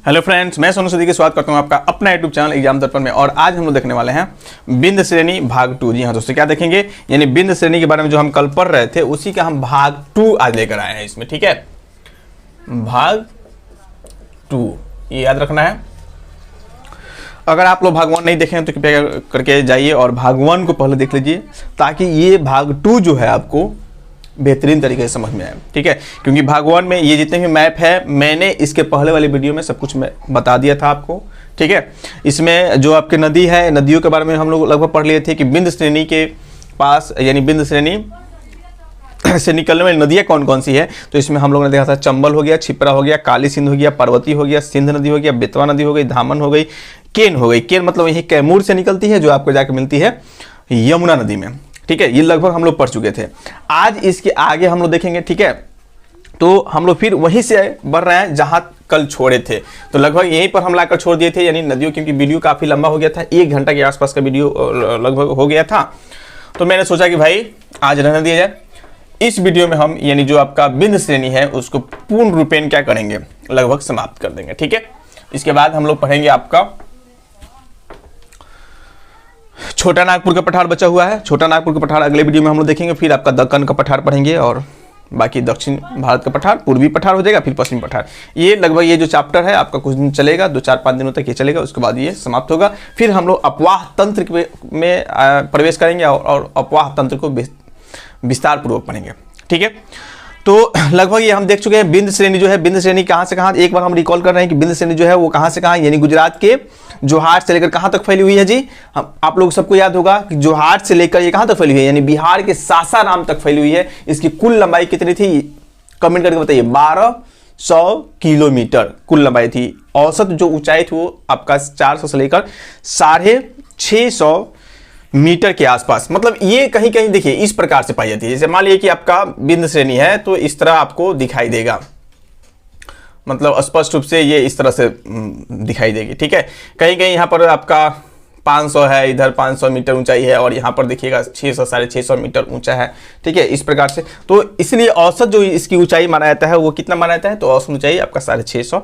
Hello friends, मैं सोनू सदी के स्वागत करता हूं आपका अपना यूट्यूब चैनल एग्जाम दर्पण में। और आज हम लोग देखने वाले हैं बिंद श्रेणी भाग 2। जी हाँ दोस्तों, क्या देखेंगे? यानी बिंद श्रेणी के बारे में जो हम कल पढ़ रहे थे उसी का हम भाग 2 आज लेकर आए हैं इसमें। ठीक है, भाग 2 ये याद रखना है। अगर आप लोग भाग 1 नहीं देखें तो कृपया करके जाइए और भाग 1 को पहले देख लीजिए, ताकि ये भाग 2 जो है आपको बेहतरीन तरीके से समझ में आए। ठीक है, क्योंकि भाग 1 में ये जितने भी मैप है मैंने इसके पहले वाली वीडियो में सब कुछ मैं बता दिया था आपको। ठीक है, इसमें जो आपके नदी है, नदियों के बारे में हम लोग लगभग पढ़ लिए थे कि बिंद श्रेणी के पास, यानी बिंद श्रेणी से निकलने वाली नदियाँ कौन कौन सी है। तो इसमें हम लोगों ने देखा था चंबल हो गया, छिपरा हो गया, काली सिंध हो गया, पार्वती हो गया, सिंध नदी हो गया, बेतवा नदी हो गई, धामन हो गई, केन हो गई। केन मतलब यही कैमूर से निकलती है जो आपको जाकर मिलती है यमुना नदी में। ठीक है, ये लगभग हम लोग पढ़ चुके थे। आज इसके आगे हम लोग देखेंगे। ठीक है, तो हम लोग फिर वहीं से बढ़ रहे हैं जहां कल छोड़े थे। तो लगभग यहीं पर हम लाकर छोड़ दिए थे, यानी नदियों, क्योंकि वीडियो काफ़ी लंबा हो गया था, 1 घंटा के आसपास का वीडियो लगभग हो गया था। तो मैंने सोचा कि भाई आज रहने दिया जाए। इस वीडियो में हम यानी जो आपका बिंद श्रेणी है उसको पूर्ण रूपेण क्या करेंगे, लगभग समाप्त कर देंगे। ठीक है, इसके बाद हम लोग पढ़ेंगे आपका छोटा नागपुर का पठार बचा हुआ है। छोटा नागपुर का पठार अगले वीडियो में हम लोग देखेंगे। फिर आपका दक्कन का पठार पढ़ेंगे और बाकी दक्षिण भारत का पठार, पूर्वी पठार हो जाएगा, फिर पश्चिमी पठार। ये लगभग ये जो चैप्टर है आपका कुछ दिन चलेगा, 2-4-5 दिनों तक ये चलेगा, उसके बाद ये समाप्त होगा। फिर हम लोग अपवाह तंत्र में प्रवेश करेंगे और अपवाह तंत्र को विस्तार पूर्वक पढ़ेंगे। ठीक है, तो लगभग ये हम देख चुके हैं बिंद श्रेणी जो है। बिंद श्रेणी कहाँ से कहाँ, एक बार हम रिकॉल कर रहे हैं कि बिंद श्रेणी जो है वो कहाँ से कहाँ, यानी गुजरात के जोहार से लेकर कहाँ तक फैली हुई है जी। हम आप लोग सबको याद होगा कि जोहार से लेकर ये कहाँ तक फैली हुई है, यानी बिहार के सासाराम तक फैली हुई है। इसकी कुल लंबाई कितनी थी, कमेंट करके बताइए। 1200 किलोमीटर कुल लंबाई थी। औसत जो ऊंचाई थी वो आपका 400 से लेकर 650 मीटर के आसपास। मतलब ये कहीं कहीं देखिए इस प्रकार से पाई जाती है। जैसे मान लीजिए कि आपका बिंद श्रेणी है तो इस तरह आपको दिखाई देगा, मतलब स्पष्ट रूप से ये इस तरह से दिखाई देगी। ठीक है, कहीं कहीं यहाँ पर आपका 500 है, इधर 500 मीटर ऊंचाई है, और यहाँ पर देखिएगा 600 650 मीटर ऊंचा है। ठीक है, इस प्रकार से। तो इसलिए औसत जो इसकी ऊंचाई माना जाता है वो कितना माना जाता है, तो औसत ऊंचाई आपका 650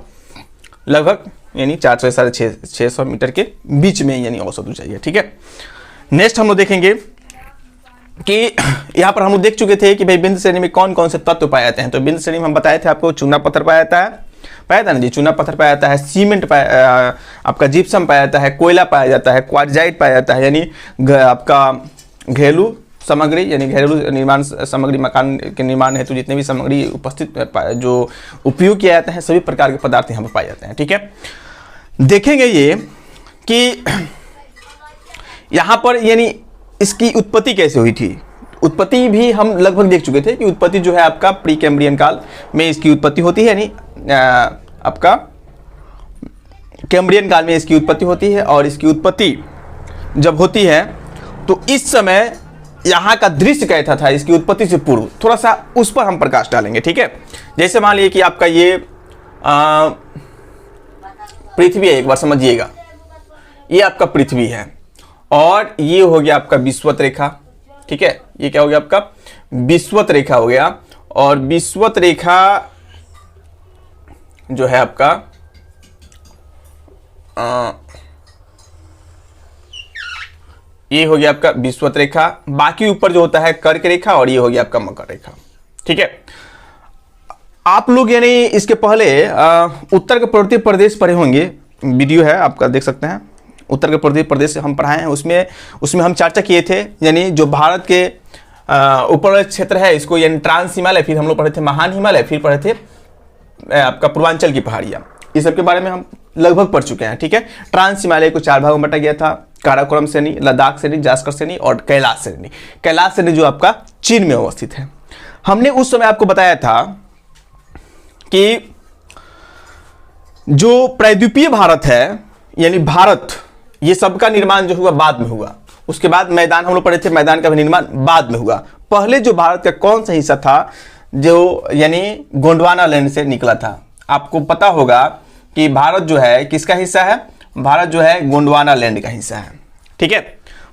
लगभग, यानी 400 से 650 मीटर के बीच में यानी औसत ऊंचाई है। ठीक है, नेक्स्ट हम लोग देखेंगे कि यहाँ पर हम लोग देख चुके थे कि भाई बिंद श्रेणी में कौन कौन से तत्व पाए जाते हैं। तो बिंद श्रेणी में हम बताए थे आपको चूना पत्थर पाया जाता है ना जी, चूना पत्थर पाया जाता है, सीमेंट आपका जिप्सम पाया जाता है, कोयला पाया जाता है, क्वार्टजाइट पाया जाता है, यानी आपका घरेलू सामग्री, यानी घरेलू निर्माण सामग्री, मकान के निर्माण हेतु जितने भी सामग्री उपस्थित जो उपयोग किया जाता है सभी प्रकार के पदार्थ यहाँ पर पाए जाते हैं। ठीक है, देखेंगे ये कि यहाँ पर यानी इसकी उत्पत्ति कैसे हुई थी। उत्पत्ति भी हम लगभग देख चुके थे कि उत्पत्ति जो है आपका प्री कैम्ब्रियन काल में इसकी उत्पत्ति होती है, यानी आपका कैम्ब्रियन काल में इसकी उत्पत्ति होती है। और इसकी उत्पत्ति जब होती है तो इस समय यहाँ का दृश्य कैसा था इसकी उत्पत्ति से पूर्व, थोड़ा सा उस पर हम प्रकाश डालेंगे। ठीक है, जैसे मान लीजिए कि आपका ये पृथ्वी है, एक बार समझिएगा, ये आपका पृथ्वी है और ये हो गया आपका विषुवत रेखा। ठीक है, ये क्या हो गया आपका विषुवत रेखा हो गया। और विषुवत रेखा जो है आपका ये हो गया आपका विषुवत रेखा। बाकी ऊपर जो होता है कर्क रेखा, और ये हो गया आपका मकर रेखा। ठीक है, आप लोग यानी इसके पहले उत्तर के प्रदेश पढ़े होंगे, वीडियो है आपका देख सकते हैं। उत्तर के प्रदेश हम पढ़ाए हैं, उसमें हम चर्चा किए थे, यानी जो भारत के ऊपर क्षेत्र है इसको यानी ट्रांस हिमालय, फिर हम लोग पढ़े थे महान हिमालय, फिर पढ़े थे आपका पूर्वांचल की पहाड़ियाँ। इस सब के बारे में हम लगभग पढ़ चुके हैं। ठीक है, ट्रांस हिमालय को 4 भागों में बांटा गया था, काराकोरम श्रेणी, लद्दाख श्रेणी, जास्कर श्रेणी और कैलाश श्रेणी। कैलाश श्रेणी जो आपका चीन में अवस्थित है। हमने उस समय आपको बताया था कि जो प्रायद्वीपीय भारत है, यानी भारत, ये सबका निर्माण जो हुआ बाद में हुआ। उसके बाद मैदान हम लोग पढ़े थे, मैदान का भी निर्माण बाद में हुआ। पहले जो भारत का कौन सा हिस्सा था जो यानी गोंडवाना लैंड से निकला था। आपको पता होगा कि भारत जो है किसका हिस्सा है, भारत जो है गोंडवाना लैंड का हिस्सा है। ठीक है,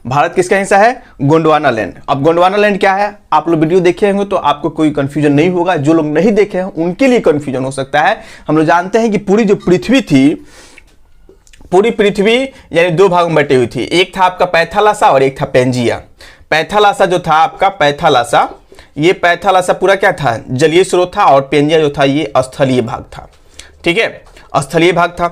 भारत किसका हिस्सा है? गोंडवाना लैंड। अब गोंडवाना लैंड क्या है? आप लोग वीडियो देखे होंगे तो आपको कोई कंफ्यूजन नहीं होगा, जो लोग नहीं देखे हैं उनके लिए कंफ्यूजन हो सकता है। हम लोग जानते हैं कि पूरी जो पृथ्वी थी, पूरी पृथ्वी यानी दो भागों में बटी हुई थी। एक था आपका पैथालासा और एक था पेंजिया। पैथालासा जो था आपका, पैथालासा, ये पैथालासा पूरा क्या था? जलीय स्रोत था, और पेंजिया जो था ये स्थलीय भाग था। ठीक है, स्थलीय भाग था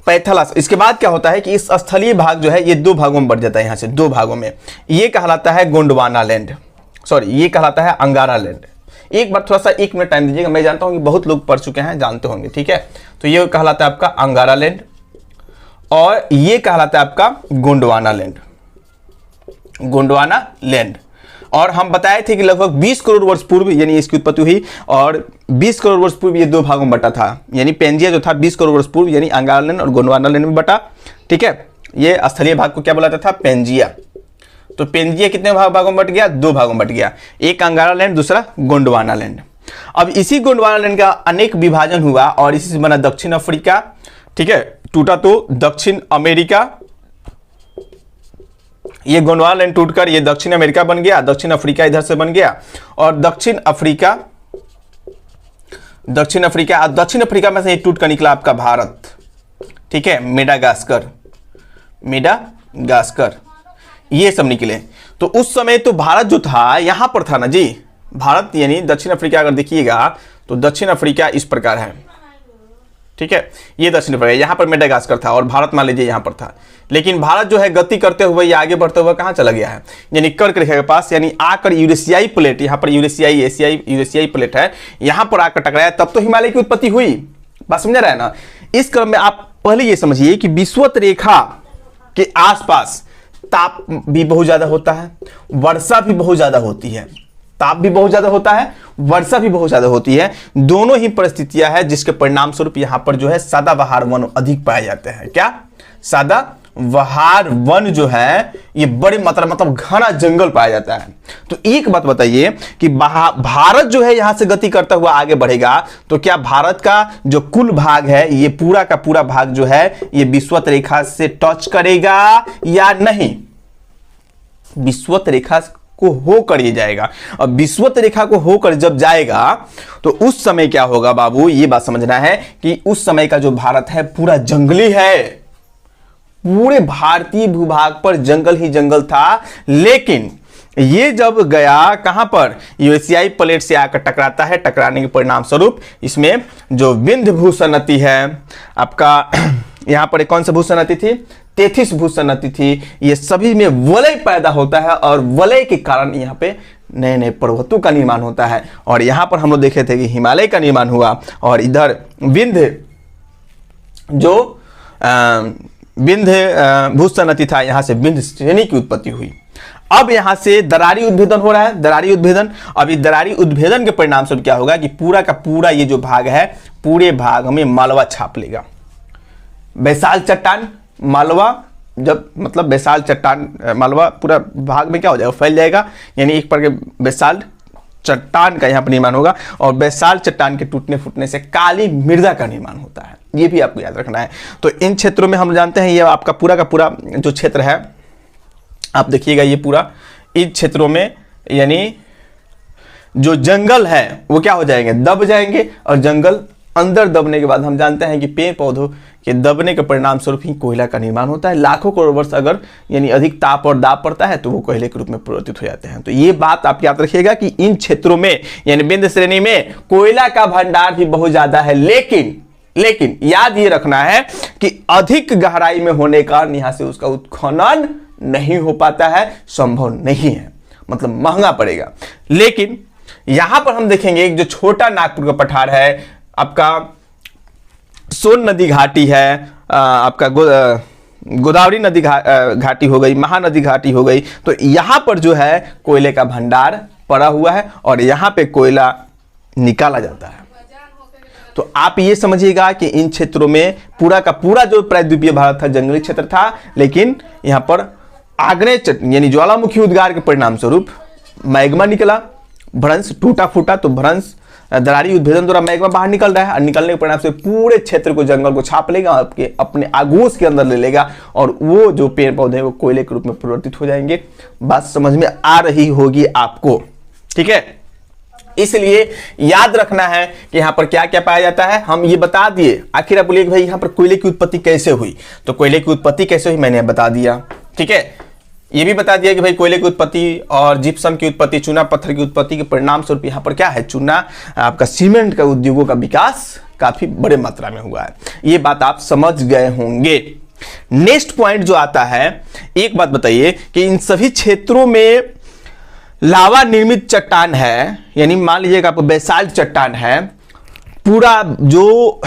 पैथालासा। इसके बाद क्या होता है कि इस स्थलीय भाग जो है ये दो भागों में बढ़ जाता है, यहां से दो भागों में। ये कहलाता है गोंडवाना लैंड, सॉरी ये कहलाता है अंगारा लैंड। एक बार थोड़ा सा 1 मिनट टाइम दीजिएगा, मैं जानता हूं कि बहुत लोग पढ़ चुके हैं, जानते होंगे। ठीक है, तो ये कहलाता है आपका अंगारा लैंड और ये कहलाता है आपका गोंडवाना लैंड, गोंडवाना लैंड। और हम बताए थे कि लगभग 20 करोड़ वर्ष पूर्व यानी इसकी उत्पत्ति हुई, और 20 करोड़ वर्ष पूर्व ये दो भागों में बटा था। यानी पेंजिया जो था 20 करोड़ वर्ष पूर्व यानी अंगारा लैंड और गोंडवाना लैंड में बटा। ठीक है, ये स्थलीय भाग को क्या बोला जाता था? पेंजिया। तो पेंजिया कितने भागों में बट गया? दो भागों में बट गया, एक अंगारा लैंड, दूसरा गोंडवाना लैंड। अब इसी गोंडवाना लैंड का अनेक विभाजन हुआ और इसी से बना दक्षिण अफ्रीका। ठीक है, टूटा तो दक्षिण अमेरिका, ये गोंडवाना लैंड टूटकर ये दक्षिण अमेरिका बन गया, दक्षिण अफ्रीका इधर से बन गया, और दक्षिण अफ्रीका में से ये टूट कर निकला आपका भारत। ठीक है, मेडागास्कर, ये सब निकले। तो उस समय तो भारत जो था यहां पर था ना जी, भारत यानी दक्षिण अफ्रीका अगर देखिएगा तो दक्षिण अफ्रीका इस प्रकार है। ठीक है, ये दक्षिण अफ्रीका, यहां पर मेडागास्कर था और भारत मान लीजिए यहां पर था। लेकिन भारत जो है गति करते हुए या आगे बढ़ते हुए कहां चला गया है? यानी कर्क रेखा के पास, यानी आकर यूरेशियाई प्लेट, यहां पर यूरेशियाई प्लेट है, यहां पर आकर टकराया, तब तो हिमालय की उत्पत्ति हुई। बात समझ रहा है ना? इस क्रम में आप पहले ये समझिए कि विषुवत रेखा के आसपास ताप भी बहुत ज्यादा होता है, वर्षा भी बहुत ज्यादा होती है। ताप भी बहुत ज्यादा होता है, वर्षा भी बहुत ज्यादा होती है। दोनों ही परिस्थितियां हैं जिसके परिणाम स्वरूप यहां पर जो है सदाबहार वन अधिक पाए जाते हैं। क्या? सदाबहार वन जो है ये बड़े मतलब घना जंगल पाया जाता है। तो एक बात बताइए कि भारत जो है यहां से गति करता हुआ आगे बढ़ेगा तो क्या भारत का जो कुल भाग है ये पूरा का पूरा भाग जो है ये विषुवत रेखा से टच करेगा या नहीं? विषुवत रेखा को होकर ये जाएगा। और विषुवत रेखा को होकर जब जाएगा तो उस समय क्या होगा बाबू, ये बात समझना है कि उस समय का जो भारत है पूरा जंगली है। पूरे भारतीय भूभाग पर जंगल ही जंगल था। लेकिन ये जब गया कहां पर? यूरेशियाई प्लेट से आकर टकराता है। टकराने के परिणाम स्वरूप इसमें जो विंध्य भूसन्नति है आपका, यहां पर कौन सा भूसन्नति थी? तेथिस भूसन्नति थी। ये सभी में वलय पैदा होता है और वलय के कारण यहाँ पे नए नए पर्वतों का निर्माण होता है। और यहाँ पर हम लोग देखे थे कि हिमालय का निर्माण हुआ और इधर विंध्य जो विंध्य भूसन्नति था, यहाँ से विंध्य श्रेणी की उत्पत्ति हुई। अब यहाँ से दरारी उद्भेदन हो रहा है, दरारी उद्भेदन। अब इस दरारी उद्भेदन के परिणाम स्वरूप क्या होगा कि पूरा का पूरा ये जो भाग है, पूरे भाग में मालवा छाप लेगा। बैसाल चट्टान मालवा, जब मतलब बैसाल चट्टान मालवा पूरा भाग में क्या हो जाएगा? फैल जाएगा। यानी एक पर बैसाल चट्टान का यहाँ पर निर्माण होगा और बैसाल चट्टान के टूटने फूटने से काली मृदा का निर्माण होता है। ये भी आपको याद रखना है। तो इन क्षेत्रों में हम जानते हैं ये आपका पूरा का पूरा जो क्षेत्र है, आप देखिएगा ये पूरा इन क्षेत्रों में यानी जो जंगल है वो क्या हो जाएंगे? दब जाएंगे। और जंगल अंदर दबने के बाद हम जानते हैं कि पेड़ पौधों के दबने के परिणाम स्वरूप ही कोयला का निर्माण होता है। लाखों करोड़ वर्ष अगर यानी अधिक ताप और दाब पड़ता है तो वो कोयले के रूप में परिवर्तित हो जाते हैं। तो ये बात आप याद रखिएगा कि इन क्षेत्रों में यानी विंध्य श्रेणी में कोयला का भंडार भी बहुत ज्यादा है। लेकिन याद ये रखना है कि अधिक गहराई में होने का यहाँ से उसका उत्खनन नहीं हो पाता है, संभव नहीं है, मतलब महंगा पड़ेगा। लेकिन यहां पर हम देखेंगे एक जो छोटा नागपुर का पठार है, आपका सोन नदी घाटी है, आपका गोदावरी नदी घाटी हो गई, महानदी घाटी हो गई। तो यहां पर जो है कोयले का भंडार पड़ा हुआ है और यहां पे कोयला निकाला जाता है। तो आप ये समझिएगा कि इन क्षेत्रों में पूरा का पूरा जो प्रायद्वीपीय भारत था जंगली क्षेत्र था, लेकिन यहां पर आग्नेय यानी ज्वालामुखी उद्गार के परिणाम स्वरूप मैग्मा निकला, भ्रंश टूटा फूटा, तो भ्रंश दरारी उद्भेदन द्वारा मैग्मा बाहर निकल रहा है और निकलने के परिणाम से पूरे क्षेत्र को, जंगल को छाप लेगा, आपके अपने आगोश के अंदर ले लेगा और वो जो पेड़ पौधे हैं वो कोयले के रूप में परिवर्तित हो जाएंगे। बात समझ में आ रही होगी आपको, ठीक है। इसलिए याद रखना है कि यहां पर क्या क्या पाया जाता है, हम ये बता दिए। आखिर आप बोलिए भाई यहां पर कोयले की उत्पत्ति कैसे हुई, तो कोयले की उत्पत्ति कैसे हुई मैंने बता दिया, ठीक है। ये भी बता दिया कि भाई कोयले की उत्पत्ति और जिप्सम की उत्पत्ति, चूना पत्थर की उत्पत्ति के परिणाम स्वरूप यहाँ पर क्या है, चूना आपका सीमेंट का उद्योगों का विकास काफी बड़े मात्रा में हुआ है। ये बात आप समझ गए होंगे। नेक्स्ट पॉइंट जो आता है, एक बात बताइए कि इन सभी क्षेत्रों में लावा निर्मित चट्टान है, यानी मान लीजिएगा आपको बेसाल्ट चट्टान है, पूरा जो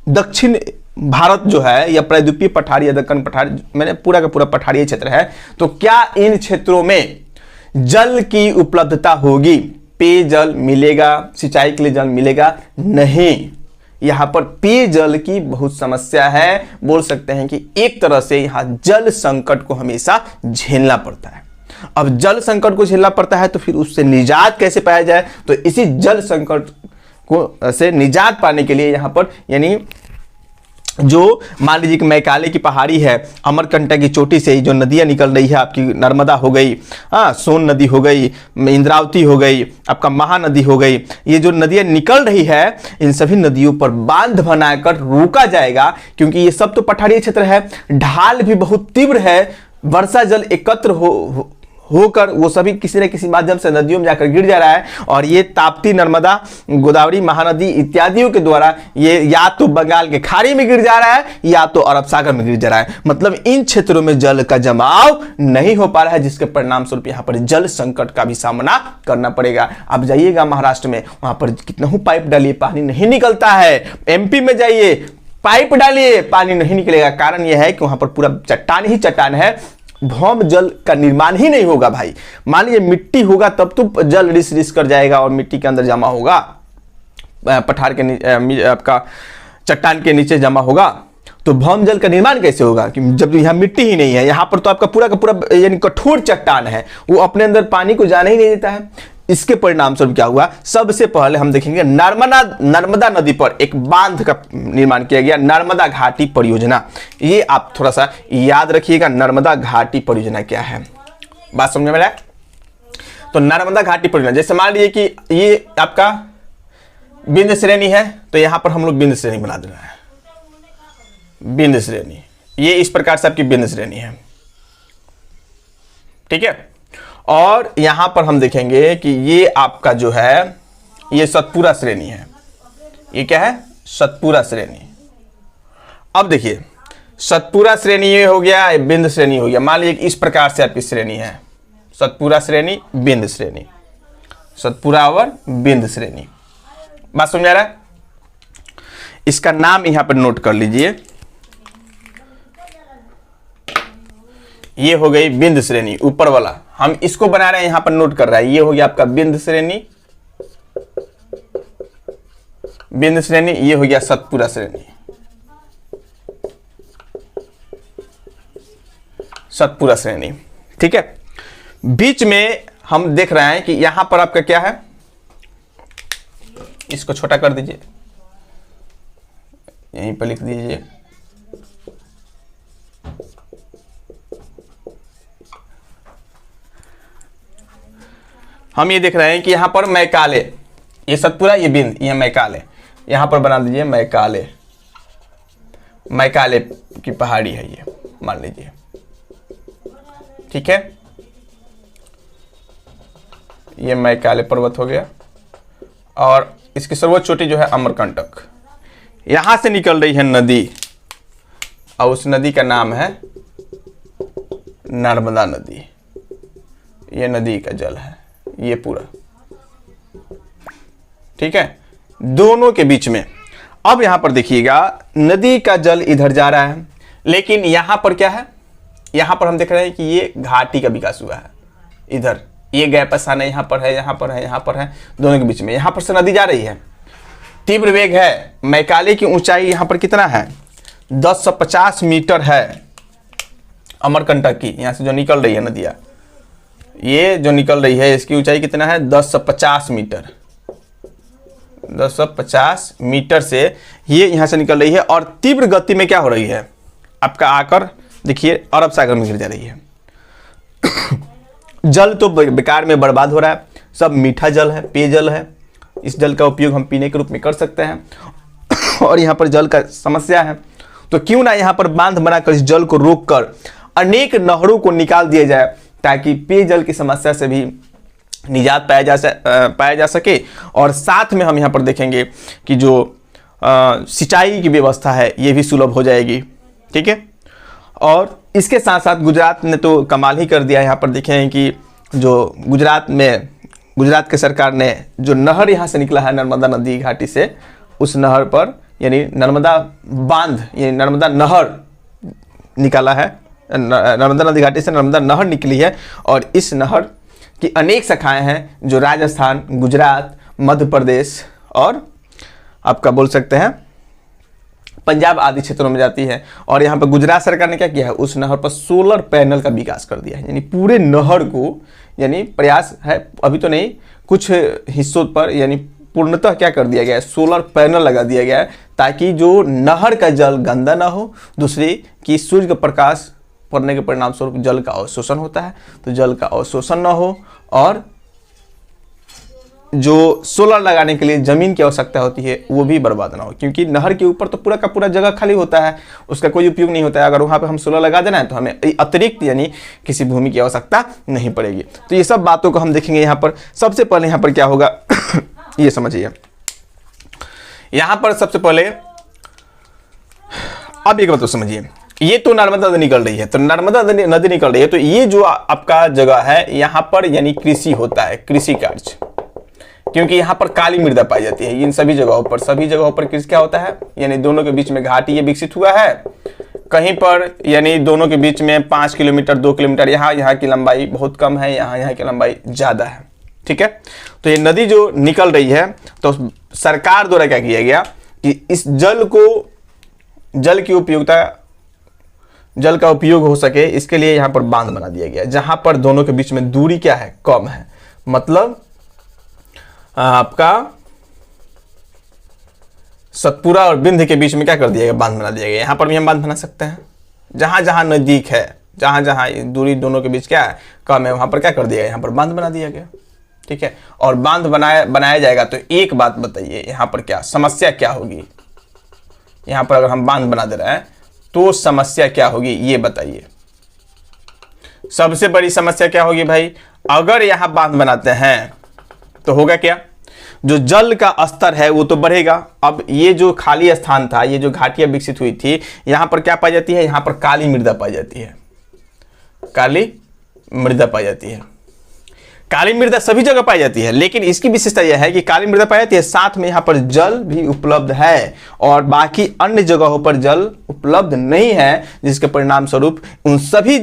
दक्षिण भारत जो है या प्रायद्वीपीय पठार या दक्कन पठार, मैंने पूरा का पूरा पठारीय क्षेत्र है, तो क्या इन क्षेत्रों में जल की उपलब्धता होगी, पेयजल मिलेगा, सिंचाई के लिए जल मिलेगा? नहीं, यहां पर पेयजल की बहुत समस्या है। बोल सकते हैं कि एक तरह से यहां जल संकट को हमेशा झेलना पड़ता है। अब जल संकट को झेलना पड़ता है तो फिर उससे निजात कैसे पाया जाए, तो इसी जल संकट को से निजात पाने के लिए यहां पर, यानी जो मान लीजिए कि मैकाले की पहाड़ी है, अमरकंटक की चोटी से जो नदियां निकल रही है, आपकी नर्मदा हो गई, सोन नदी हो गई, इंद्रावती हो गई, आपका महानदी हो गई, ये जो नदियां निकल रही है, इन सभी नदियों पर बांध बनाकर रोका जाएगा, क्योंकि ये सब तो पठारी क्षेत्र है, ढाल भी बहुत तीव्र है, वर्षा जल एकत्र होकर वो सभी किसी न किसी माध्यम से नदियों में जाकर गिर जा रहा है, और ये ताप्ती, नर्मदा, गोदावरी, महानदी इत्यादियों के द्वारा ये या तो बंगाल के खाड़ी में गिर जा रहा है या तो अरब सागर में गिर जा रहा है। मतलब इन क्षेत्रों में जल का जमाव नहीं हो पा रहा है, जिसके परिणाम स्वरूप यहाँ पर जल संकट का भी सामना करना पड़ेगा। आप जाइएगा महाराष्ट्र में, वहां पर कितना पाइप डालिए पानी नहीं निकलता है। एमपी में जाइए, पाइप डालिए पानी नहीं निकलेगा। कारण यह है कि वहां पर पूरा चट्टान ही चट्टान है, भौम जल का निर्माण ही नहीं होगा भाई। मान लीजिए मिट्टी होगा तब तो जल रिस रिस कर जाएगा और मिट्टी के अंदर जमा होगा, पठार के नीचे, आपका चट्टान के नीचे जमा होगा, तो भौम जल का निर्माण कैसे होगा कि जब यहाँ मिट्टी ही नहीं है। यहाँ पर तो आपका पूरा का पूरा यानी कठोर चट्टान है, वो अपने अंदर पानी को जाने ही नहीं देता है। इसके परिणाम स्वरूप क्या हुआ, सबसे पहले हम देखेंगे नर्मदा नदी पर एक बांध का निर्माण किया गया, नर्मदा घाटी परियोजना। ये आप थोड़ा सा याद रखिएगा, नर्मदा घाटी परियोजना क्या है, बात समझ में आ रहा है। तो नर्मदा घाटी परियोजना, जैसे मान लीजिए कि ये आपका बिंद श्रेणी है, तो यहां पर हम लोग बिंद श्रेणी बना देना है, बिंद श्रेणी, ये इस प्रकार से आपकी बिंद श्रेणी है, ठीक है। और यहां पर हम देखेंगे कि ये आपका जो है ये सतपुरा श्रेणी है। ये क्या है, सतपुरा श्रेणी। अब देखिए सतपुरा श्रेणी ये हो गया, बिंद श्रेणी हो गया। मान लीजिए इस प्रकार से आपकी श्रेणी है, सतपुरा श्रेणी, बिंद श्रेणी, सतपुरा और बिंद श्रेणी। बात समझ आ रहा है। इसका नाम यहां पर नोट कर लीजिए, ये हो गई बिंद श्रेणी ऊपर वाला, हम इसको बना रहे हैं, यहां पर नोट कर रहा है। ये हो गया आपका बिंद श्रेणी, बिंद श्रेणी, ये हो गया सतपुरा श्रेणी, सतपुरा श्रेणी, ठीक है। बीच में हम देख रहे हैं कि यहां पर आपका क्या है, इसको छोटा कर दीजिए, यहीं पर लिख दीजिए, हम ये देख रहे हैं कि यहां पर मैकाले, ये सतपुरा, ये बिंद, ये मैकाले, यहां पर बना दीजिए मैकाले, मैकाले की पहाड़ी है ये, मान लीजिए, ठीक है। ये मैकाले पर्वत हो गया, और इसकी सर्वोच्च चोटी जो है अमरकंटक। यहां से निकल रही है नदी, और उस नदी का नाम है नर्मदा नदी। ये नदी का जल है, ये पूरा, ठीक है, दोनों के बीच में। अब यहां पर देखिएगा नदी का जल इधर जा रहा है, लेकिन यहां पर क्या है, यहां पर हम देख रहे हैं कि ये घाटी का विकास हुआ है। इधर ये गैप स्थान है, यहां पर है, यहां पर है, यहां पर है, दोनों के बीच में यहां पर से नदी जा रही है, तीव्र वेग है। मैकाले की ऊंचाई यहां पर कितना है, 1050 मीटर है। अमरकंटक की यहां से जो निकल रही है नदियां, ये जो निकल रही है इसकी ऊंचाई कितना है, 1050 मीटर, 1050 मीटर से ये यहाँ से निकल रही है और तीव्र गति में क्या हो रही है, आपका आकर देखिए अरब सागर में गिर जा रही है। जल तो बेकार में बर्बाद हो रहा है, सब मीठा जल है, पेयजल है, इस जल का उपयोग हम पीने के रूप में कर सकते हैं और यहाँ पर जल का समस्या है। तो क्यों ना यहाँ पर बांध बनाकर इस जल को रोककर अनेक नहरों को निकाल दिया जाए ताकि पेयजल की समस्या से भी निजात पाया जा सके। और साथ में हम यहाँ पर देखेंगे कि जो सिंचाई की व्यवस्था है ये भी सुलभ हो जाएगी। ठीक है, और इसके साथ साथ गुजरात ने तो कमाल ही कर दिया। यहाँ पर देखें कि जो गुजरात के सरकार ने जो नहर यहाँ से निकला है नर्मदा नदी घाटी से, उस नहर पर यानी नर्मदा बांध यानी नर्मदा नहर निकाला है, नर्मदा नदी घाटी से नर्मदा नहर निकली है और इस नहर की अनेक शाखाएं हैं जो राजस्थान, गुजरात, मध्य प्रदेश और आपका बोल सकते हैं पंजाब आदि क्षेत्रों में जाती है। और यहाँ पर गुजरात सरकार ने क्या किया है, उस नहर पर सोलर पैनल का विकास कर दिया है, यानी पूरे नहर को, यानी प्रयास है अभी तो नहीं, कुछ हिस्सों पर यानी पूर्णतः क्या कर दिया गया है, सोलर पैनल लगा दिया गया है ताकि जो नहर का जल गंदा ना हो। दूसरी कि सूर्य का प्रकाश पड़ने के परिणाम स्वरूप जल का अवशोषण होता है, तो जल का अवशोषण ना हो और जो सोलर लगाने के लिए जमीन की आवश्यकता होती है वो भी बर्बाद ना हो, क्योंकि नहर के ऊपर तो पूरा का पूरा जगह खाली होता है, उसका कोई उपयोग नहीं होता है। अगर वहाँ पे हम सोलर लगा देना है तो हमें अतिरिक्त यानी किसी भूमि की आवश्यकता नहीं पड़ेगी। तो ये सब बातों को हम देखेंगे यहाँ पर। सबसे पहले यहाँ पर क्या होगा ये समझिए। यहाँ पर सबसे पहले अब एक बात तो समझिए, ये तो नर्मदा नदी निकल रही है, तो नर्मदा नदी निकल रही है तो ये जो आपका जगह है यहाँ पर यानी कृषि होता है, कृषि कार्य, क्योंकि यहाँ पर काली मृदा पाई जाती है। इन सभी जगहों पर कृषि क्या होता है, यानी दोनों के बीच में घाटी ये विकसित हुआ है, कहीं पर यानी दोनों के बीच में 5 किलोमीटर 2 किलोमीटर, यहाँ की लंबाई बहुत कम है, यहाँ की लंबाई ज़्यादा है। ठीक है, तो ये नदी जो निकल रही है तो सरकार द्वारा क्या किया गया कि इस जल का उपयोग हो सके इसके लिए यहाँ पर बांध बना दिया गया, जहां पर दोनों के बीच में दूरी क्या है, कम है। मतलब आपका सतपुरा और बिंद के बीच में क्या कर दिया गया, बांध बना दिया गया। यहाँ पर भी हम बांध बना सकते हैं, जहां जहां नजदीक है, जहां जहां दूरी दोनों के बीच क्या है, कम है, वहां पर क्या कर दिया गया, यहाँ पर बांध बना दिया गया। ठीक है, और बांध बनाया जाएगा तो एक बात बताइए, यहाँ पर क्या समस्या क्या होगी, यहाँ पर अगर हम बांध बना दे रहे हैं तो समस्या क्या होगी ये बताइए। सबसे बड़ी समस्या क्या होगी भाई, अगर यहाँ बांध बनाते हैं तो होगा क्या, जो जल का स्तर है वो तो बढ़ेगा। अब ये जो खाली स्थान था, ये जो घाटियां विकसित हुई थी, यहाँ पर क्या पाई जाती है, यहाँ पर काली मृदा पाई जाती है, काली मृदा पाई जाती है। काली मृदा सभी जगह पाई जाती है, लेकिन इसकी विशेषता यह है कि काली मृदा पाई जाती है, साथ में यहाँ पर जल भी उपलब्ध है और बाकी अन्य जगहों पर जल उपलब्ध नहीं है, जिसके परिणाम स्वरूप उन सभी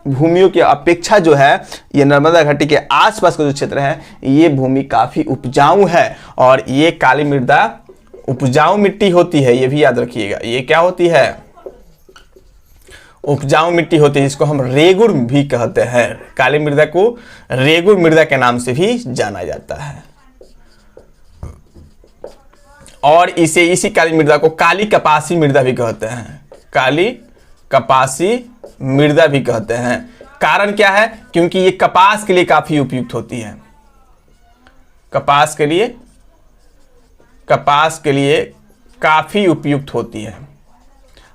भूमियों की अपेक्षा जो है ये नर्मदा घाटी के आसपास का जो क्षेत्र है ये भूमि काफी उपजाऊ है। और ये काली मृदा उपजाऊ मिट्टी होती है, ये भी याद रखिएगा, ये क्या होती है, उपजाऊ मिट्टी होती है, जिसको हम रेगुर भी कहते हैं। काली मृदा को रेगुर मृदा के नाम से भी जाना जाता है और इसी काली मृदा को काली कपासी मृदा भी कहते हैं, काली कपासी मृदा भी कहते हैं। कारण क्या है, क्योंकि ये कपास के लिए काफी उपयुक्त होती है, कपास के लिए काफी उपयुक्त होती है।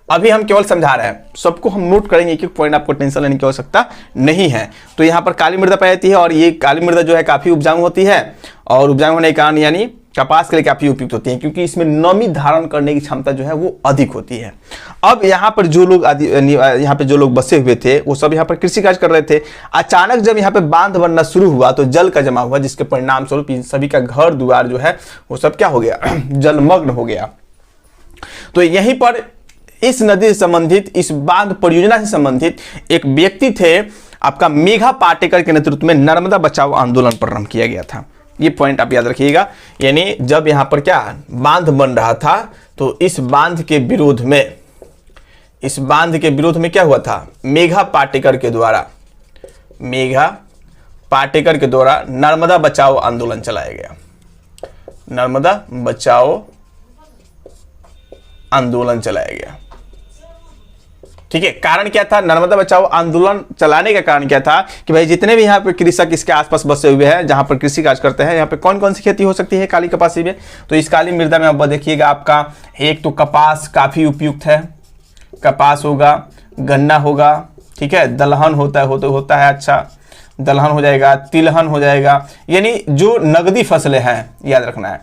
अभी हम केवल समझा रहे हैं, सबको हम नोट करेंगे, एक एक पॉइंट, आपको टेंशन लेने की आवश्यकता नहीं है। तो यहाँ पर काली मृदा पाई जाती है और ये काली मृदा जो है काफी उपजाऊ होती है और उपजाऊ होने के कारण यानी कपास के लिए काफी उपयुक्त होती है, क्योंकि इसमें नमी धारण करने की क्षमता जो है वो अधिक होती है। अब यहाँ पर जो लोग बसे हुए थे वो सब यहाँ पर कृषि कार्य कर रहे थे। अचानक जब यहाँ पे बांध बनना शुरू हुआ तो जल का जमा हुआ, जिसके परिणाम स्वरूप इन सभी का घर द्वार जो है वो सब क्या हो गया, जलमग्न हो गया। तो यहीं पर इस नदी से संबंधित, इस बांध परियोजना से संबंधित एक व्यक्ति थे, आपका मेघा पाटेकर के नेतृत्व में नर्मदा बचाओ आंदोलन प्रारंभ किया गया था। ये पॉइंट आप याद रखिएगा, यानी जब यहाँ पर क्या बांध बन रहा था तो इस बांध के विरोध में क्या हुआ था, मेघा पाटेकर के द्वारा नर्मदा बचाओ आंदोलन चलाया गया। नर्मदा बचाओ आंदोलन चलाया गया। ठीक है, कारण क्या था? नर्मदा बचाओ आंदोलन चलाने का कारण क्या था कि भाई जितने भी यहाँ पे कृषक इसके आसपास बसे हुए हैं, जहाँ पर कृषि कार्य करते हैं, यहाँ पे कौन कौन सी खेती हो सकती है काली कपासी में? तो इस काली मृदा में अब देखिएगा आपका एक तो कपास काफ़ी उपयुक्त है, कपास होगा, गन्ना होगा, ठीक है, दलहन होता है, अच्छा दलहन हो जाएगा, तिलहन हो जाएगा, यानी जो नगदी फसलें हैं, याद रखना है,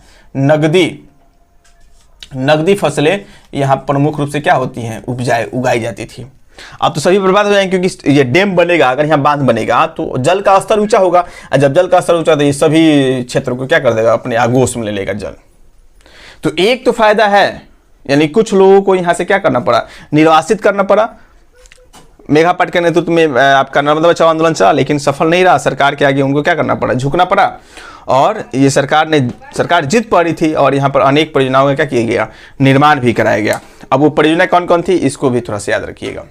नगदी फसलें यहाँ प्रमुख रूप से क्या होती हैं? उगाई जाती थी। अब तो सभी बर्बाद हो जाएंगे, क्योंकि ये डैम बनेगा, अगर यहाँ बांध बनेगा तो जल का स्तर ऊंचा होगा, और जब जल का स्तर ऊंचा तो ये सभी क्षेत्रों को क्या कर देगा? अपने आगोश में ले लेगा जल। तो एक तो फायदा है, यानी कुछ लोगों को यहाँ से क्या करना पड़ा? निर्वासित करना पड़ा। मेघा पाट के नेतृत्व में आपका नर्मदा बचाओ आंदोलन चला, लेकिन सफल नहीं रहा। सरकार के आगे उनको क्या करना पड़ा? झुकना पड़ा। और ये सरकार जीत पा रही थी, और यहाँ पर अनेक परियोजनाओं का क्या किया गया? निर्माण भी कराया गया। अब वो परियोजना कौन कौन थी, इसको भी थोड़ा सा याद रखिएगा।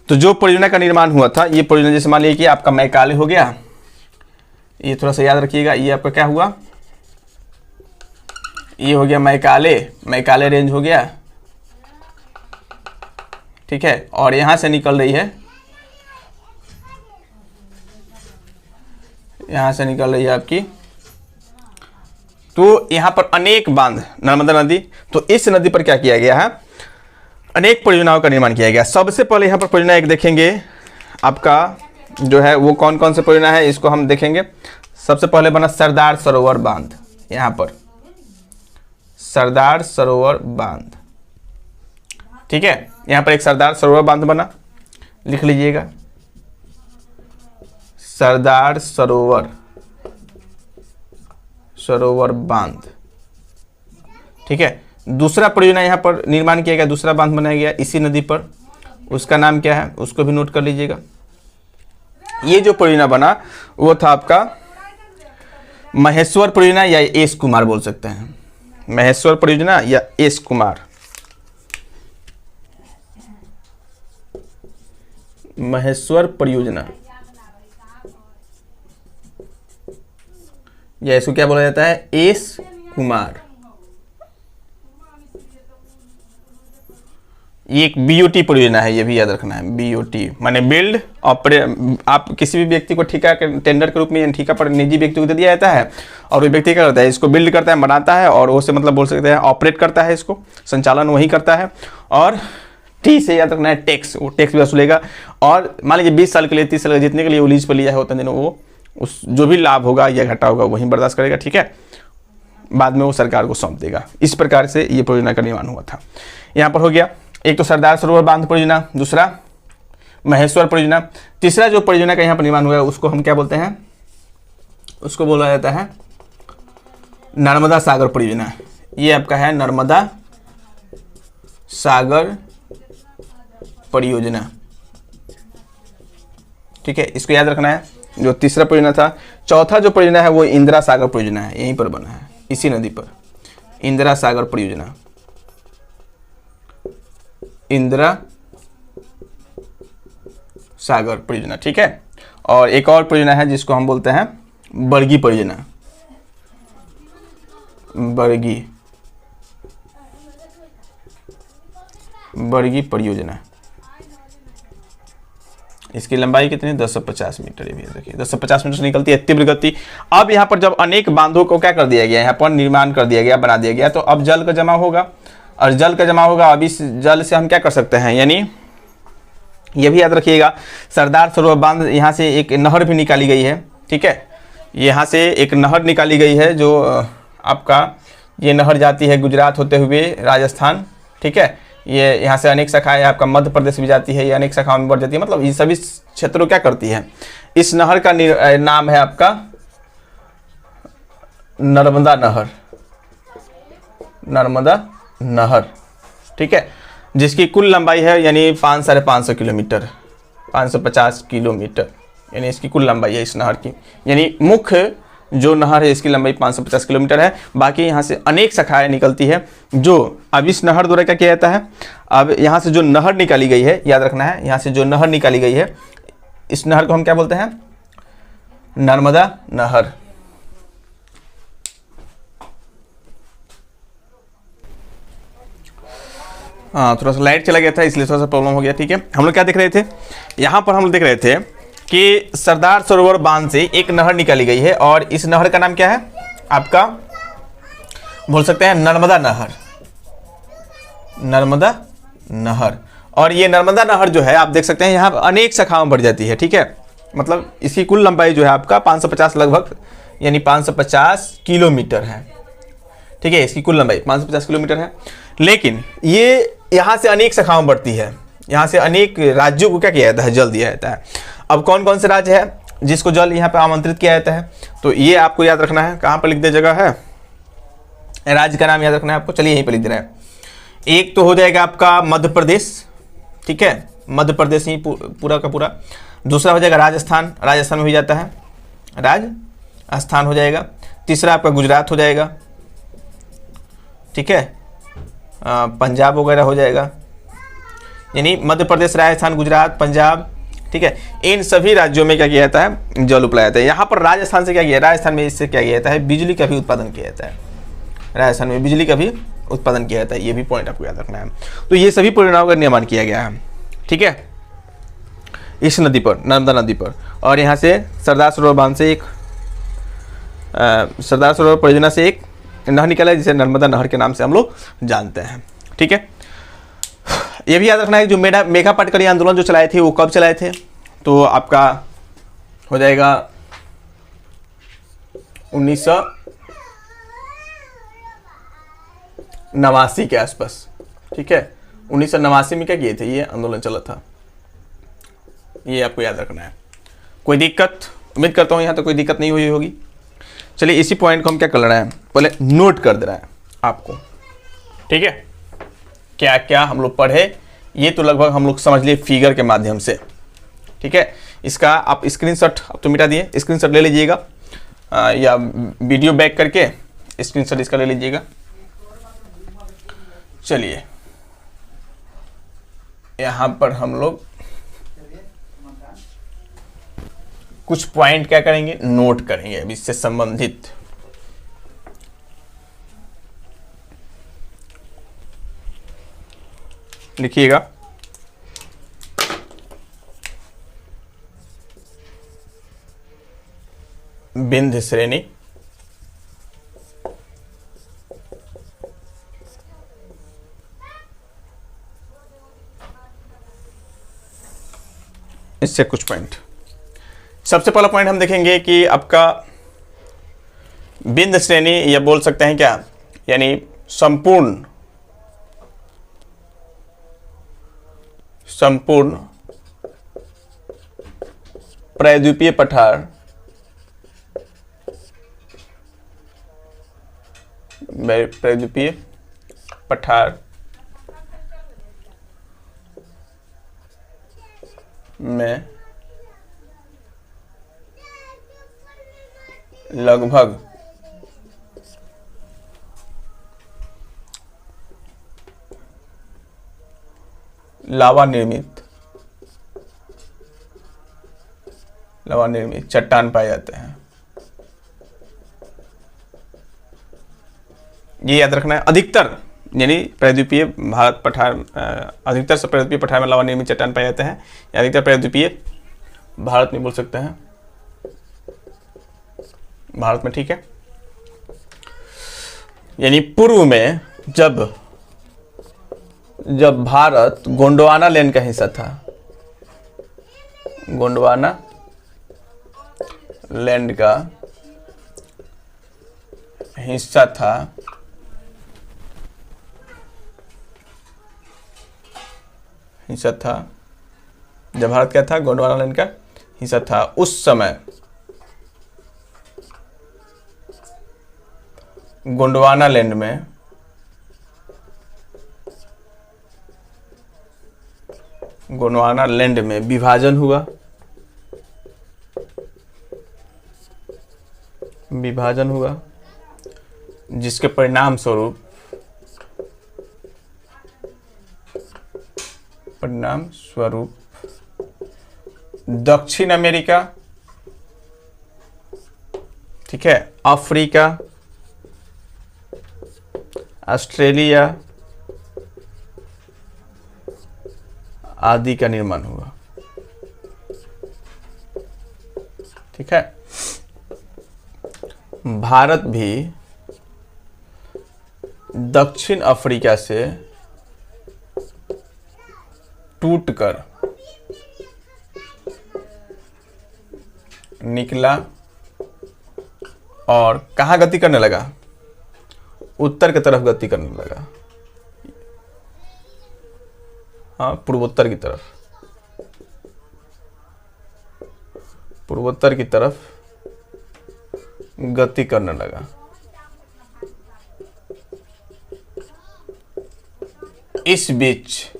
तो जो परियोजना का निर्माण हुआ था, ये परियोजना जैसे मान लीजिए कि आपका मैकाले हो गया, ये थोड़ा सा याद रखिएगा। ये आपका क्या हुआ? ये हो गया मैकाले रेंज हो गया, ठीक है। और यहां से निकल रही है, यहां से निकल रही है आपकी, तो यहां पर अनेक बांध, नर्मदा नदी, तो इस नदी पर क्या किया गया है? अनेक परियोजनाओं का निर्माण किया गया। सबसे पहले यहां पर परियोजना एक देखेंगे, आपका जो है वो कौन कौन से परियोजना है, इसको हम देखेंगे। सबसे पहले बना सरदार सरोवर बांध, यहां पर सरदार सरोवर बांध, ठीक है। यहां पर एक सरदार सरोवर बांध बना, लिख लीजिएगा, सरदार सरोवर बांध, ठीक है। दूसरा परियोजना यहां पर निर्माण किया गया, दूसरा बांध बनाया गया इसी नदी पर, उसका नाम क्या है उसको भी नोट कर लीजिएगा। ये जो परियोजना बना वो था आपका महेश्वर परियोजना, या एस कुमार बोल सकते हैं, महेश्वर परियोजना या एस कुमार, महेश्वर परियोजना, या इसको क्या बोला जाता है? एस कुमार। ये एक बीओटी परियोजना है, ये भी याद रखना है। बीओटी माने बिल्ड ऑपरेट, आप किसी भी व्यक्ति को ठेका टेंडर के रूप में ठेका पर निजी व्यक्ति को दे दिया जाता है, और वो व्यक्ति क्या करता है? इसको बिल्ड करता है, बनाता है, और वो से मतलब बोल सकते हैं ऑपरेट करता है, इसको संचालन वही करता है। और टी से याद रखना है टैक्स, वो टैक्स भी वसूलेगा। और मान लीजिए 20 साल के लिए, 30 साल के जितने के लिए वो लीज पर लिया है उतने दिनों वो उस जो भी लाभ होगा या घाटा होगा वही बर्दाश्त करेगा, ठीक है। बाद में वो सरकार को सौंप देगा। इस प्रकार से ये परियोजना का निर्माण हुआ था। यहाँ पर हो गया एक तो सरदार सरोवर बांध परियोजना, दूसरा महेश्वर परियोजना, तीसरा जो परियोजना का यहाँ पर निर्माण हुआ है उसको हम क्या बोलते हैं? उसको बोला जाता है नर्मदा सागर परियोजना। ये आपका है नर्मदा सागर परियोजना, ठीक है। इसको याद रखना है, जो तीसरा परियोजना था। चौथा जो परियोजना है वो इंदिरा सागर परियोजना है, यहीं पर बना है इसी नदी पर, इंदिरा सागर परियोजना, इंदिरा सागर परियोजना, ठीक है। और एक और परियोजना है जिसको हम बोलते हैं बरगी परियोजना, बरगी परियोजना। इसकी लंबाई कितनी है? 1050 मीटर। ये भी देखिए 1050 मीटर से निकलती है तीव्र गति। अब यहाँ पर जब अनेक बांधों को क्या कर दिया गया, यहाँ पर निर्माण कर दिया गया, बना दिया गया, तो अब जल का जमाव होगा, और जल का जमाव होगा। अब इस जल से हम क्या कर सकते हैं, यानी ये भी याद रखिएगा, सरदार सरोवर बांध, यहाँ से एक नहर भी निकाली गई है, ठीक है। यहाँ से एक नहर निकाली गई है, जो आपका ये नहर जाती है गुजरात होते हुए राजस्थान, ठीक है। ये यहाँ से अनेक शाखाएं, आपका मध्य प्रदेश भी जाती है, ये अनेक शाखाओं में बढ़ जाती है, मतलब ये सभी क्षेत्रों क्या करती है। इस नहर का नाम है आपका नर्मदा नहर, ठीक है, जिसकी कुल लंबाई है यानी 550 किलोमीटर, 550 किलोमीटर, यानी इसकी कुल लंबाई है इस नहर की। यानी मुख्य जो नहर है इसकी लंबाई 550 किलोमीटर है। बाकी यहाँ से अनेक शाखाएं निकलती है, जो अब इस नहर द्वारा क्या किया जाता है, अब यहाँ से जो नहर निकाली गई है, याद रखना है, यहाँ से जो नहर निकाली गई है, इस नहर को हम क्या बोलते हैं? नर्मदा नहर, हाँ, थोड़ा सा लाइट चला गया था इसलिए थोड़ा सा प्रॉब्लम हो गया। ठीक है, हम लोग क्या देख रहे थे, यहाँ पर हम लोग देख रहे थे कि सरदार सरोवर बांध से एक नहर निकाली गई है और इस नहर का नाम क्या है आपका, बोल सकते हैं नर्मदा नहर। नर्मदा नहर, और ये नर्मदा नहर जो है आप देख सकते हैं यहाँ अनेक शाखाओं में बढ़ जाती है। ठीक है, मतलब इसकी कुल लंबाई जो है आपका 550 लगभग, यानी 550 किलोमीटर है। ठीक है, इसकी कुल लंबाई 550 किलोमीटर है, लेकिन ये यहाँ से अनेक शाखाओं में बढ़ती है। यहाँ से अनेक राज्यों को क्या किया जाता है, जल दिया जाता है। अब कौन कौन से राज्य है जिसको जल यहाँ पे आमंत्रित किया जाता है, तो ये आपको याद रखना है। कहाँ पर लिख दे जगह है, राज्य का नाम याद रखना है आपको। चलिए यहीं पर लिख दे रहे हैं। एक तो हो जाएगा आपका मध्य प्रदेश, ठीक है, मध्य प्रदेश ही पूरा का पूरा। दूसरा हो जाएगा राजस्थान, राजस्थान में भी जाता है, राजस्थान हो जाएगा। तीसरा आपका गुजरात हो जाएगा, ठीक है, पंजाब वगैरह हो जाएगा, यानी मध्य प्रदेश, राजस्थान, गुजरात, पंजाब। ठीक है, इन सभी राज्यों में क्या किया जाता है, जल उपलाया जाता है। यहाँ पर राजस्थान से क्या किया, राजस्थान में इससे क्या किया जाता है, बिजली का भी उत्पादन किया जाता है। राजस्थान में बिजली का भी उत्पादन किया जाता है, ये भी पॉइंट आपको याद रखना है। तो ये सभी परियोजनाओं का निर्माण किया गया है, ठीक है, इस नदी पर, नर्मदा नदी पर। और यहाँ से सरदार सरोवर बांध से एक सरदार सरोवर परियोजना से एक नहर निकला है जिसे नर्मदा नहर के नाम से हम लोग जानते हैं। ठीक है, ये भी याद रखना है जो मेघा पाटकर आंदोलन जो चलाए थे वो कब चलाए थे, तो आपका हो जाएगा 1989 के आसपास। ठीक है, 1989 में क्या किए थे, ये आंदोलन चला था, ये आपको याद रखना है। कोई दिक्कत, उम्मीद करता हूँ यहाँ तो कोई दिक्कत नहीं हुई होगी। चलिए इसी पॉइंट को हम क्या कर रहे हैं, पहले नोट कर दे रहे हैं आपको। ठीक है, क्या क्या हम लोग पढ़े ये तो लगभग हम लोग समझ लिए फिगर के माध्यम से। ठीक है, इसका आप स्क्रीनशॉट, अब तो मिटा दिए, स्क्रीनशॉट ले लीजिएगा या वीडियो बैक करके स्क्रीनशॉट इसका ले लीजिएगा। चलिए यहाँ पर हम लोग कुछ पॉइंट क्या करेंगे, नोट करेंगे अब इससे संबंधित। लिखिएगा, बिंद श्रेणी, इससे कुछ पॉइंट। सबसे पहला पॉइंट हम देखेंगे कि आपका बिंद श्रेणी, या बोल सकते हैं क्या, यानी संपूर्ण प्रायद्वीपीय पठार में लगभग लावा निर्मित चट्टान पाए जाते हैं। ये याद रखना है, अधिकतर यानी प्रायद्वीपीय भारत पठार, अधिकतर से प्रायद्वीपीय पठार में लावा निर्मित चट्टान पाए जाते हैं, या अधिकतर प्रायद्वीपीय भारत में बोल सकते हैं, भारत में। ठीक है, यानी पूर्व में जब भारत गोंडवाना लैंड का हिस्सा था, गोंडवाना लैंड का हिस्सा था, जब भारत क्या था, गोंडवाना लैंड का हिस्सा था, उस समय गोंडवाना लैंड में विभाजन हुआ, जिसके परिणाम स्वरूप दक्षिण अमेरिका, ठीक है, अफ्रीका, ऑस्ट्रेलिया, आदि का निर्माण हुआ। ठीक है। भारत भी दक्षिण अफ्रीका से टूटकर निकला और कहाँ गति करने लगा? उत्तर की तरफ गति करने लगा। हाँ, पूर्वोत्तर की तरफ, पूर्वोत्तर की तरफ गति करने लगा। इस बीच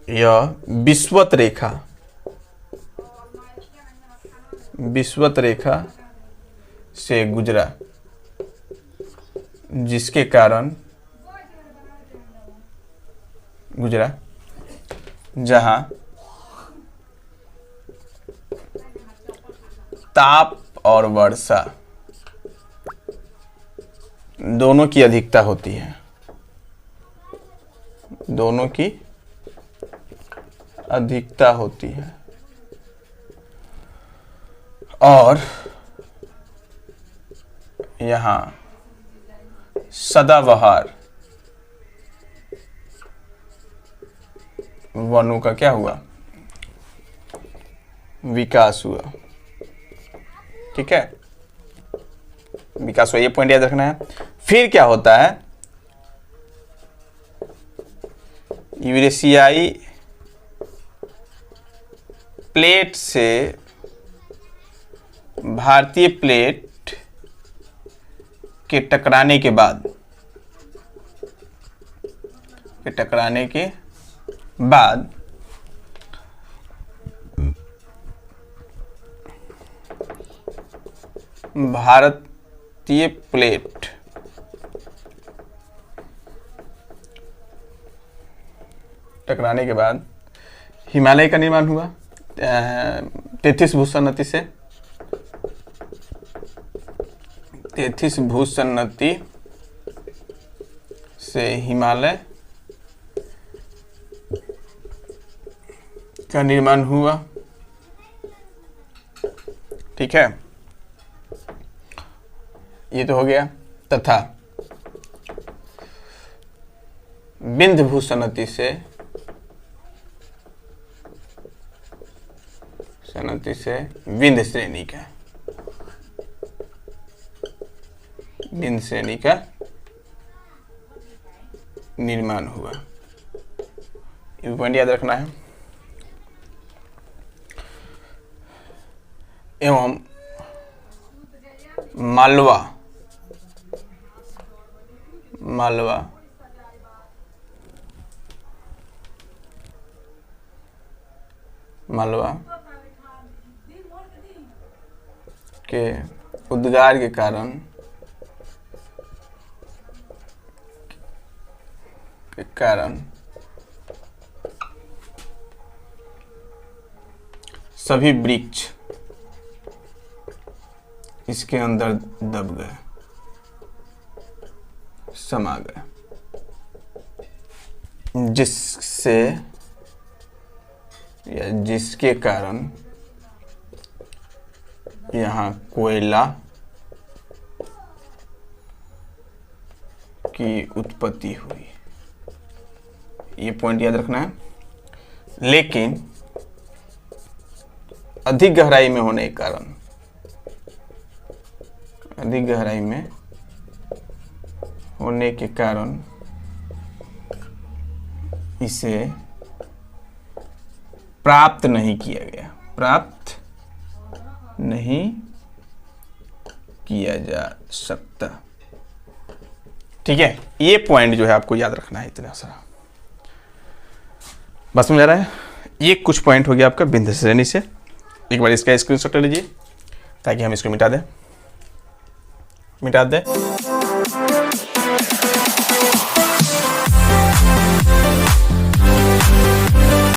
यह विषुवत रेखा से गुजरा, जिसके कारण गुजरा जहां ताप और वर्षा दोनों की अधिकता होती है, दोनों की अधिकता होती है, और यहाँ सदाबहार वनों का क्या हुआ? विकास हुआ। ठीक है, विकास हुआ, ये पॉइंट याद रखना है। फिर क्या होता है? यूरेशियाई प्लेट से भारतीय प्लेट के टकराने के बाद भारतीय प्लेट टकराने के बाद हिमालय का निर्माण हुआ। 33 भूसन्नति से, 33 भूसन्नति से हिमालय का निर्माण हुआ। ठीक है, ये तो हो गया। तथा विंध्य भूसन्नति से विंध्य श्रेणी का निर्माण हुआ। ये पॉइंट याद रखना है। एवं मालवा के उद्गार के कारण सभी वृक्ष इसके अंदर दब गए, समा गए, जिससे या जिसके कारण यहाँ कोयला की उत्पत्ति हुई। ये पॉइंट याद रखना है। लेकिन अधिक गहराई में होने के कारण, अधिक गहराई में होने के कारण इसे प्राप्त नहीं किया गया, प्राप्त नहीं किया जा सकता। ठीक है, ये पॉइंट जो है आपको याद रखना है। इतना सारा बस समझ आ रहा है। ये कुछ पॉइंट हो गया आपका विंध्य श्रेणी से। एक बार इसका स्क्रीनशॉट ले लीजिए ताकि हम इसको मिटा दें।